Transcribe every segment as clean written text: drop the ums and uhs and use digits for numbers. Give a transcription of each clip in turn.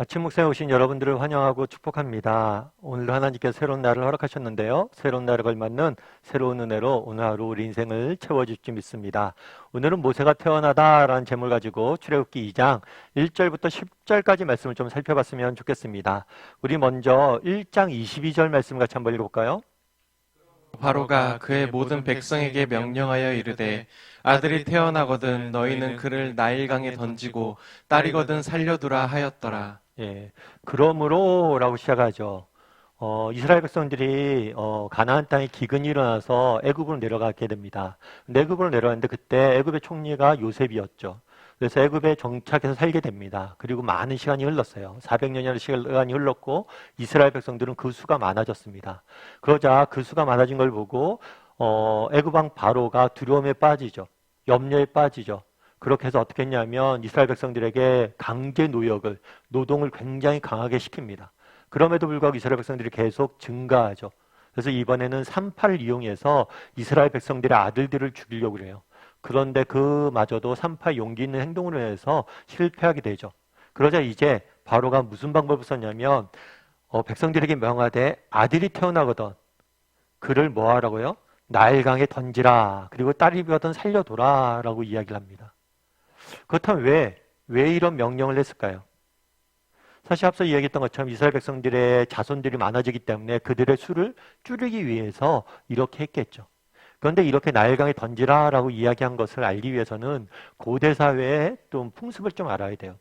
아침 묵상에 오신 여러분들을 환영하고 축복합니다. 오늘 하나님께서 새로운 날을 허락하셨는데요. 새로운 날을 걸맞는 새로운 은혜로 오늘 하루 우리 인생을 채워줄지 믿습니다. 오늘은 모세가 태어나다라는 제목을 가지고 출애굽기 2장 1절부터 10절까지 말씀을 좀 살펴봤으면 좋겠습니다. 우리 먼저 1장 22절 말씀 같이 한번 읽어볼까요? 바로가 그의 모든 백성에게 명령하여 이르되 아들이 태어나거든 너희는 그를 나일강에 던지고 딸이거든 살려두라 하였더라. 예, 그러므로라고 시작하죠. 이스라엘 백성들이 가나안 땅에 기근이 일어나서 애굽으로 내려가게 됩니다. 근데 애굽으로 내려갔는데 그때 애굽의 총리가 요셉이었죠. 그래서 애굽에 정착해서 살게 됩니다. 그리고 많은 시간이 흘렀어요. 400년이라는 시간이 흘렀고 이스라엘 백성들은 그 수가 많아졌습니다. 그러자 그 수가 많아진 걸 보고 애굽 왕 바로가 두려움에 빠지죠. 염려에 빠지죠. 그렇게 해서 어떻게 했냐면 이스라엘 백성들에게 강제 노동을 굉장히 강하게 시킵니다. 그럼에도 불구하고 이스라엘 백성들이 계속 증가하죠. 그래서 이번에는 산파를 이용해서 이스라엘 백성들의 아들들을 죽이려고 그래요. 그런데 그마저도 산파 용기 있는 행동으로 해서 실패하게 되죠. 그러자 이제 바로가 무슨 방법을 썼냐면 백성들에게 명하되 아들이 태어나거든 그를 뭐 하라고요? 나일강에 던지라. 그리고 딸이 비거든 살려둬라 라고 이야기를 합니다. 그렇다면 왜 이런 명령을 했을까요? 사실 앞서 이야기했던 것처럼 이스라엘 백성들의 자손들이 많아지기 때문에 그들의 수를 줄이기 위해서 이렇게 했겠죠. 그런데 이렇게 나일강에 던지라라고 이야기한 것을 알기 위해서는 고대 사회의 좀 풍습을 좀 알아야 돼요.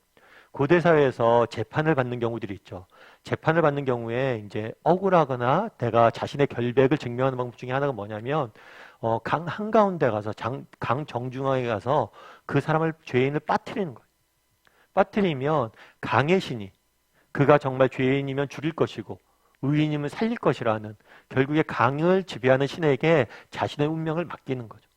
고대 사회에서 재판을 받는 경우들이 있죠. 재판을 받는 경우에 이제 억울하거나 내가 자신의 결백을 증명하는 방법 중에 하나가 뭐냐면 강 한가운데 가서 강 정중앙에 가서 그 사람을 죄인을 빠뜨리는 거예요. 빠뜨리면 강의 신이 그가 정말 죄인이면 죽일 것이고 의인이면 살릴 것이라는 결국에 강을 지배하는 신에게 자신의 운명을 맡기는 거죠.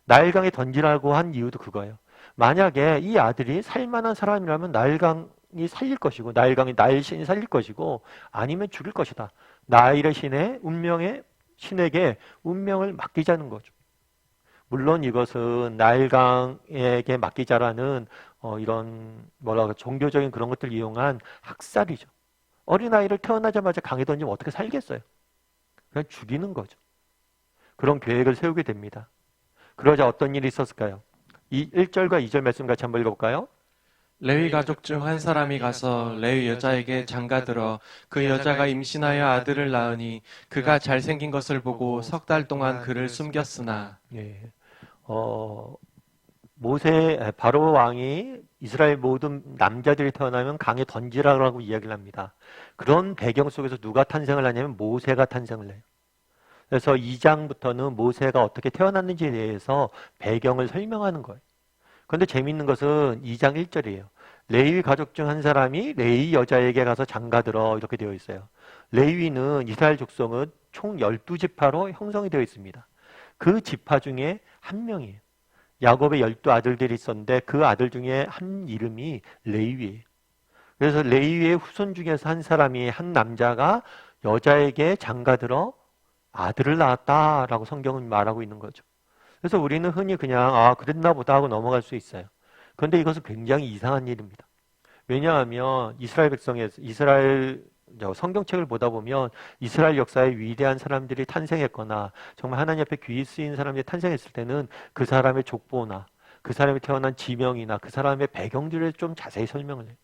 나일강에 던지라고 한 이유도 그거예요. 만약에 이 아들이 살만한 사람이라면 나일강이 살릴 것이고 나일 신이 살릴 것이고 아니면 죽일 것이다. 나일의 신의 운명의 신에게 운명을 맡기자는 거죠. 물론 이것은 나일강에게 맡기자라는 이런 종교적인 그런 것들을 이용한 학살이죠. 어린아이를 태어나자마자 강에 던지면 어떻게 살겠어요? 그냥 죽이는 거죠. 그런 계획을 세우게 됩니다. 그러자 어떤 일이 있었을까요? 이 1절과 2절 말씀 같이 한번 읽어볼까요? 레위 가족 중 한 사람이 가서 레위 여자에게 장가들어 그 여자가 임신하여 아들을 낳으니 그가 잘생긴 것을 보고 석 달 동안 그를 숨겼으나. 예. 바로 왕이 이스라엘 모든 남자들이 태어나면 강에 던지라고 이야기를 합니다. 그런 배경 속에서 누가 탄생을 하냐면 모세가 탄생을 해요. 그래서 2장부터는 모세가 어떻게 태어났는지에 대해서 배경을 설명하는 거예요. 그런데 재미있는 것은 2장 1절이에요. 레위 가족 중 한 사람이 레위 여자에게 가서 장가들어 이렇게 되어 있어요. 레위는 이스라엘 족속은 총 12지파로 형성이 되어 있습니다. 그 지파 중에 한 명이에요. 야곱의 12아들들이 있었는데 그 아들 중에 한 이름이 레위예요. 그래서 레위의 후손 중에서 한 남자가 여자에게 장가들어 아들을 낳았다라고 성경은 말하고 있는 거죠. 그래서 우리는 흔히 그냥 그랬나 보다 하고 넘어갈 수 있어요. 그런데 이것은 굉장히 이상한 일입니다. 왜냐하면 이스라엘 성경책을 보다 보면 이스라엘 역사에 위대한 사람들이 탄생했거나 정말 하나님 앞에 귀히 쓰인 사람들이 탄생했을 때는 그 사람의 족보나 그 사람이 태어난 지명이나 그 사람의 배경들을 좀 자세히 설명을 해요.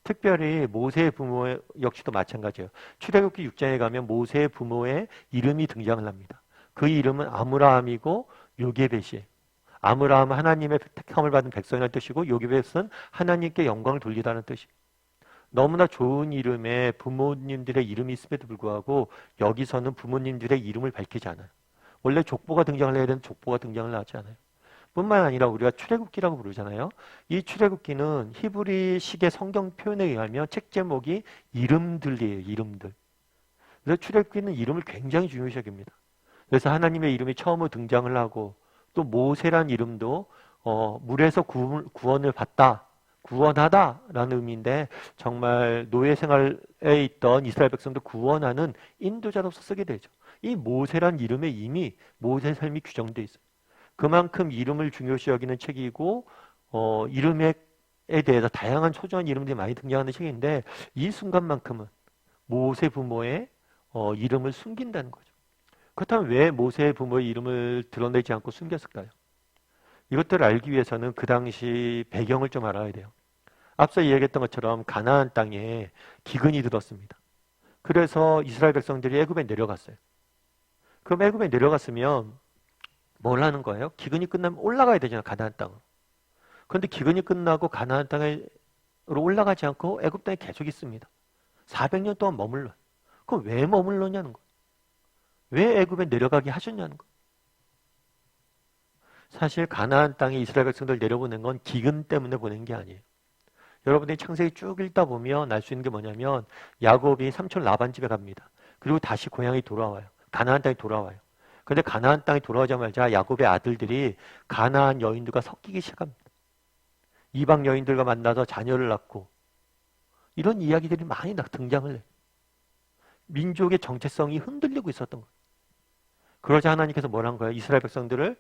특별히 모세의 부모 역시도 마찬가지예요. 출애굽기 6장에 가면 모세의 부모의 이름이 등장을 합니다. 그 이름은 아므라함이고 요게벳이에요. 아므라함은 하나님의 택함을 받은 백성이라는 뜻이고 요게벳은 하나님께 영광을 돌리다는 뜻이에요. 너무나 좋은 이름에 부모님들의 이름이 있음에도 불구하고 여기서는 부모님들의 이름을 밝히지 않아요. 원래 족보가 등장을 해야 되는 족보가 등장을 하지 않아요. 뿐만 아니라 우리가 출애굽기라고 부르잖아요. 이 출애굽기는 히브리식의 성경 표현에 의하면 책 제목이 이름들이에요. 이름들. 그래서 출애굽기는 이름을 굉장히 중요시 여깁니다. 그래서 하나님의 이름이 처음으로 등장을 하고 또 모세란 이름도 물에서 구원을 받다. 구원하다라는 의미인데 정말 노예 생활에 있던 이스라엘 백성도 구원하는 인도자로서 쓰게 되죠. 이 모세란 이름에 이미 모세의 삶이 규정되어 있어요. 그만큼 이름을 중요시 여기는 책이고 이름의 대해서 다양한 소중한 이름들이 많이 등장하는 책인데 이 순간만큼은 모세 부모의 이름을 숨긴다는 거죠. 그렇다면 왜 모세 부모의 이름을 드러내지 않고 숨겼을까요? 이것들을 알기 위해서는 그 당시 배경을 좀 알아야 돼요. 앞서 이야기했던 것처럼 가나안 땅에 기근이 들었습니다. 그래서 이스라엘 백성들이 애굽에 내려갔어요. 그럼 애굽에 내려갔으면 뭘 하는 거예요? 기근이 끝나면 올라가야 되잖아요. 가나안 땅으로. 그런데 기근이 끝나고 가나안 땅으로 올라가지 않고 애굽 땅에 계속 있습니다. 400년 동안 머물러요. 그럼 왜 머물렀냐는 거예요. 왜 애굽에 내려가게 하셨냐는 거예요. 사실 가나안 땅에 이스라엘 백성들 내려보낸 건 기근 때문에 보낸 게 아니에요. 여러분들이 창세기 쭉 읽다 보면 알 수 있는 게 뭐냐면 야곱이 삼촌 라반 집에 갑니다. 그리고 다시 고향에 돌아와요. 가나안 땅에 돌아와요. 그런데 가나안 땅에 돌아오자마자 야곱의 아들들이 가나안 여인들과 섞이기 시작합니다. 이방 여인들과 만나서 자녀를 낳고 이런 이야기들이 많이 등장을 해요. 민족의 정체성이 흔들리고 있었던 거예요. 그러자 하나님께서 뭐란 거예요? 이스라엘 백성들을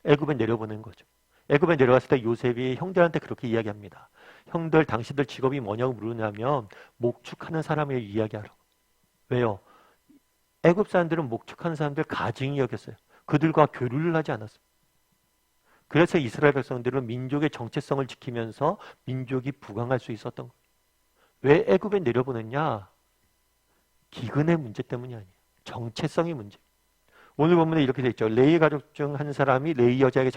애굽에 내려보낸 거죠. 애굽에 내려갔을 때 요셉이 형들한테 그렇게 이야기합니다. 형들 당신들 직업이 뭐냐고 물으냐면 목축하는 사람을 이야기하라고. 왜요? 애굽 사람들은 목축하는 사람들 가증히 여겼어요. 그들과 교류를 하지 않았어요. 그래서 이스라엘 백성들은 민족의 정체성을 지키면서 민족이 부강할 수 있었던 거예요. 왜 애굽에 내려보냈냐? 기근의 문제 때문이 아니에요. 정체성의 문제. 오늘 본문에 이렇게 되어 있죠. 레위 가족 중 한 사람이 레위 여자에게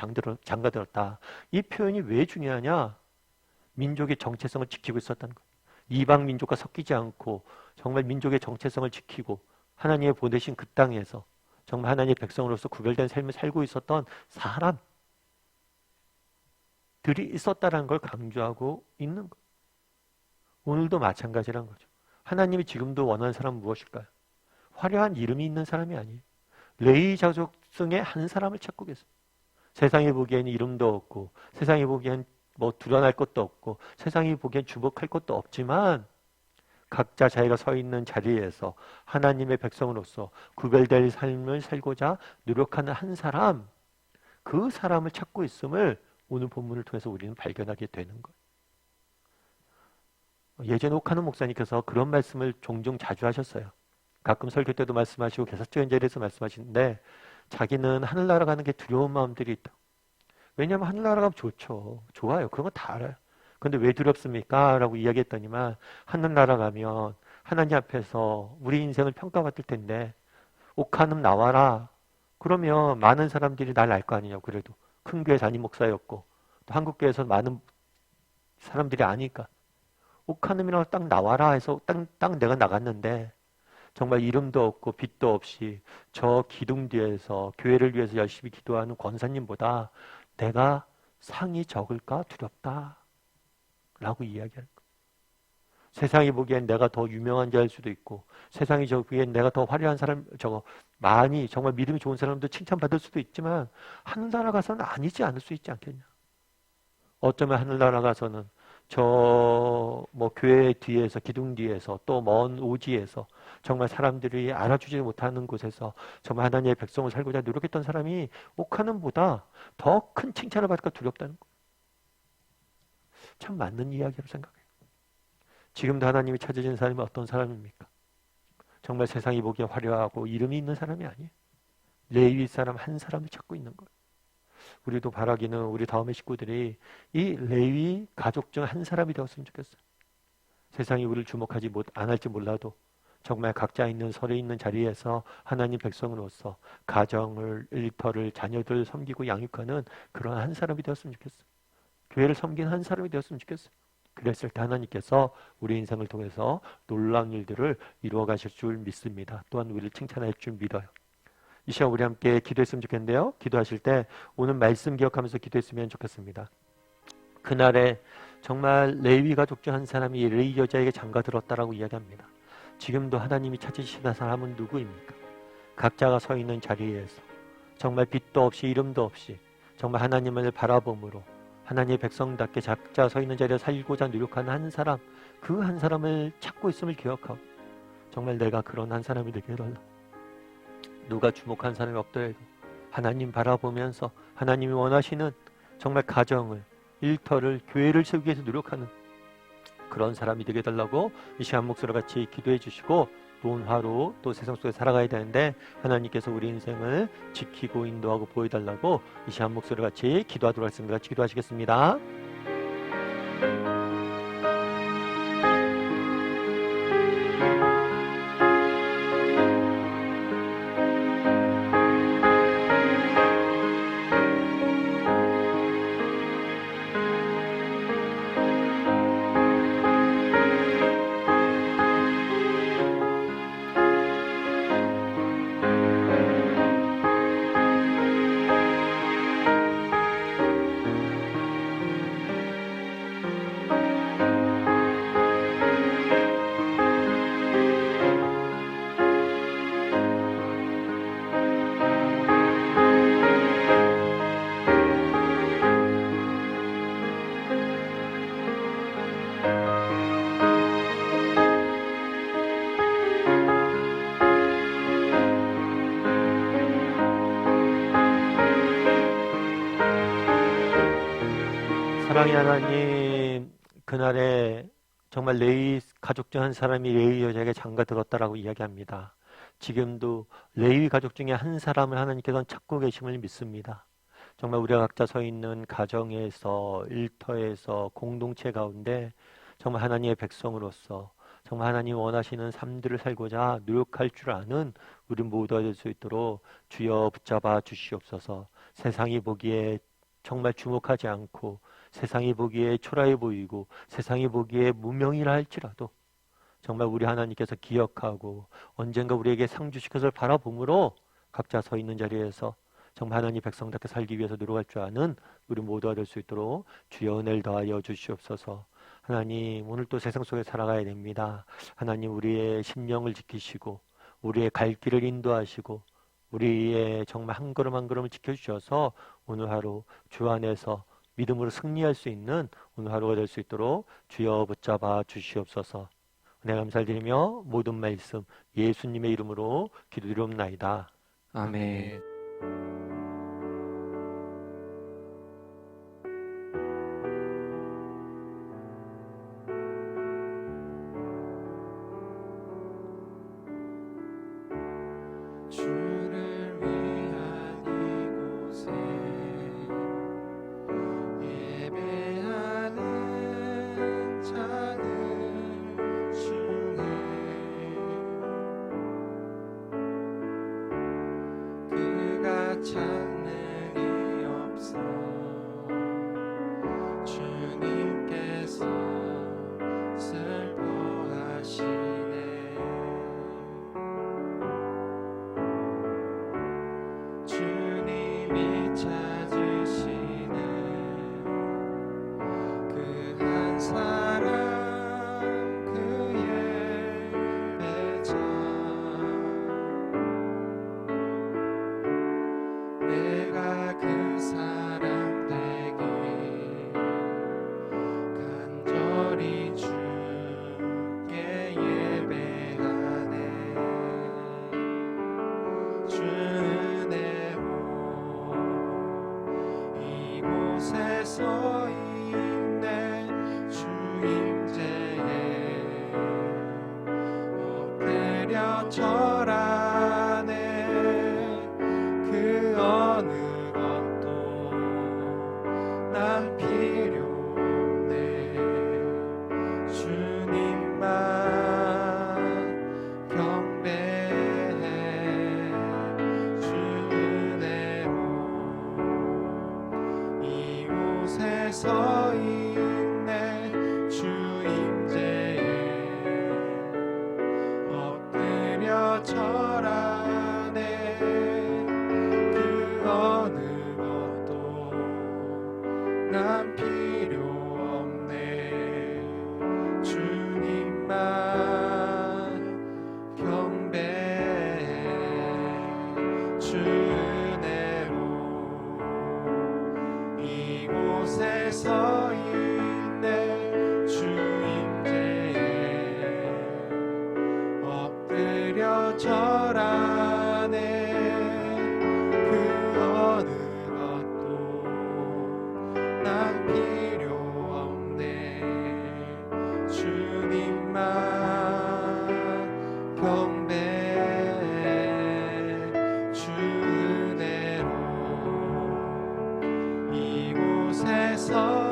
장가들었다. 이 표현이 왜 중요하냐? 민족의 정체성을 지키고 있었다는 거예요. 이방 민족과 섞이지 않고 정말 민족의 정체성을 지키고 하나님의 보내신 그 땅에서 정말 하나님의 백성으로서 구별된 삶을 살고 있었던 사람들이 있었다는 걸 강조하고 있는 거예요. 오늘도 마찬가지란 거죠. 하나님이 지금도 원하는 사람은 무엇일까요? 화려한 이름이 있는 사람이 아니에요. 레위 가족 중에 한 사람을 찾고 계세요. 세상이 보기엔 이름도 없고 세상이 보기엔 뭐 드러날 것도 없고 세상이 보기엔 주목할 것도 없지만 각자 자기가 서 있는 자리에서 하나님의 백성으로서 구별될 삶을 살고자 노력하는 한 사람, 그 사람을 찾고 있음을 오늘 본문을 통해서 우리는 발견하게 되는 거예요. 예전 옥하는 목사님께서 그런 말씀을 종종 자주 하셨어요. 가끔 설교 때도 말씀하시고 개사적인 자리에서 말씀하시는데 자기는 하늘나라 가는 게 두려운 마음들이 있다. 왜냐하면 하늘나라 가면 좋죠. 좋아요. 그런 거 다 알아요. 그런데 왜 두렵습니까? 라고 이야기했더니만 하늘나라 가면 하나님 앞에서 우리 인생을 평가받을 텐데 옥하는 나와라. 그러면 많은 사람들이 날 알 거 아니냐고. 그래도 큰 교회 담임 목사였고 또 한국교회에서 많은 사람들이 아니까 옥하는이라고 딱 나와라 해서 딱 내가 나갔는데 정말 이름도 없고 빛도 없이 저 기둥 뒤에서 교회를 위해서 열심히 기도하는 권사님보다 내가 상이 적을까 두렵다 라고 이야기하는 거예요. 세상이 보기엔 내가 더 유명한 자일 수도 있고 세상이 보기엔 내가 더 화려한 사람 많이 정말 믿음이 좋은 사람도 칭찬받을 수도 있지만 하늘나라 가서는 아니지 않을 수 있지 않겠냐. 어쩌면 하늘나라 가서는 저 교회 뒤에서 기둥 뒤에서 또 먼 오지에서 정말 사람들이 알아주지 못하는 곳에서 정말 하나님의 백성을 살고자 노력했던 사람이 옥하는보다 더 큰 칭찬을 받을까 두렵다는 거. 참 맞는 이야기라고 생각해요. 지금도 하나님이 찾으신 사람이 어떤 사람입니까? 정말 세상이 보기에 화려하고 이름이 있는 사람이 아니에요. 레위 사람 한 사람을 찾고 있는 거예요. 우리도 바라기는 우리 다음의 식구들이 이 레위 가족 중 한 사람이 되었으면 좋겠어요. 세상이 우리를 주목하지 안 할지 몰라도 정말 각자 있는 설에 있는 자리에서 하나님 백성으로서 가정을, 일터를, 자녀들을 섬기고 양육하는 그런 한 사람이 되었으면 좋겠어요. 교회를 섬기는 한 사람이 되었으면 좋겠어요. 그랬을 때 하나님께서 우리 인생을 통해서 놀라운 일들을 이루어 가실 줄 믿습니다. 또한 우리를 칭찬할 줄 믿어요. 이 시간 우리 함께 기도했으면 좋겠는데요. 기도하실 때 오늘 말씀 기억하면서 기도했으면 좋겠습니다. 그날에 정말 레위 가족 중 한 사람이 레위 여자에게 장가들었다라고 이야기합니다. 지금도 하나님이 찾으시는 사람은 누구입니까? 각자가 서 있는 자리에서 정말 빛도 없이 이름도 없이 정말 하나님을 바라봄으로 하나님의 백성답게 각자 서 있는 자리에 살고자 노력하는 한 사람, 그 한 사람을 찾고 있음을 기억하고 정말 내가 그런 한 사람이 되게 해달라. 누가 주목한 사람이 없더라도 하나님 바라보면서 하나님이 원하시는 정말 가정을 일터를, 교회를 세우기 위해서 노력하는 그런 사람이 되게 해달라고 이 시간 목소리와 같이 기도해 주시고, 또 오늘 하루 또 세상 속에 살아가야 되는데 하나님께서 우리 인생을 지키고 인도하고 보여달라고 이 시간 목소리와 같이 기도하도록 하겠습니다. 같이 기도하시겠습니다. 사랑의 하나님, 그날에 정말 레위 가족 중 한 사람이 레위 여자에게 장가 들었다라고 이야기합니다. 지금도 레위 가족 중에 한 사람을 하나님께서는 찾고 계심을 믿습니다. 정말 우리가 각자 서 있는 가정에서, 일터에서, 공동체 가운데 정말 하나님의 백성으로서 정말 하나님 원하시는 삶들을 살고자 노력할 줄 아는 우리 모두가 될 수 있도록 주여 붙잡아 주시옵소서. 세상이 보기에 정말 주목하지 않고, 세상이 보기에 초라해 보이고, 세상이 보기에 무명이라 할지라도 정말 우리 하나님께서 기억하고 언젠가 우리에게 상 주실 것을 바라봄으로 각자 서 있는 자리에서 정말 하나님 백성답게 살기 위해서 노력할 줄 아는 우리 모두가 될 수 있도록 주여 은혜를 더하여 주시옵소서. 하나님, 오늘 또 세상 속에 살아가야 됩니다. 하나님, 우리의 심령을 지키시고 우리의 갈 길을 인도하시고 우리의 정말 한 걸음 한 걸음을 지켜주셔서 오늘 하루 주 안에서 믿음으로 승리할 수 있는 오늘 하루가 될 수 있도록 주여 붙잡아 주시옵소서. 은혜 감사를 드리며 모든 말씀 예수님의 이름으로 기도드리옵나이다. 아멘. 주를 위한 이곳에 예배하는 자들 중에 그가 찾는 이 없어 주님께서 슬퍼하시네. 주님이 찾으시는 그 한 사람 그의 배자 내가 그 사람 되기 간절히 주께 예배하네. 주 은혜로 이곳에 서 있네. 주 임재에 엎드려 절하네. 그 어느 것도 난 필요 없네. 주님만 경배해. 주 은혜로 이곳에 서 있네. 주 임재에 엎드려 절하네. 그 어느 것도 난 필요 없네. 주님만 경배해. 주 은혜로 이곳에 서 있네. 주 임재에 엎드려 절하네. 그 어느 것도 난 필요 서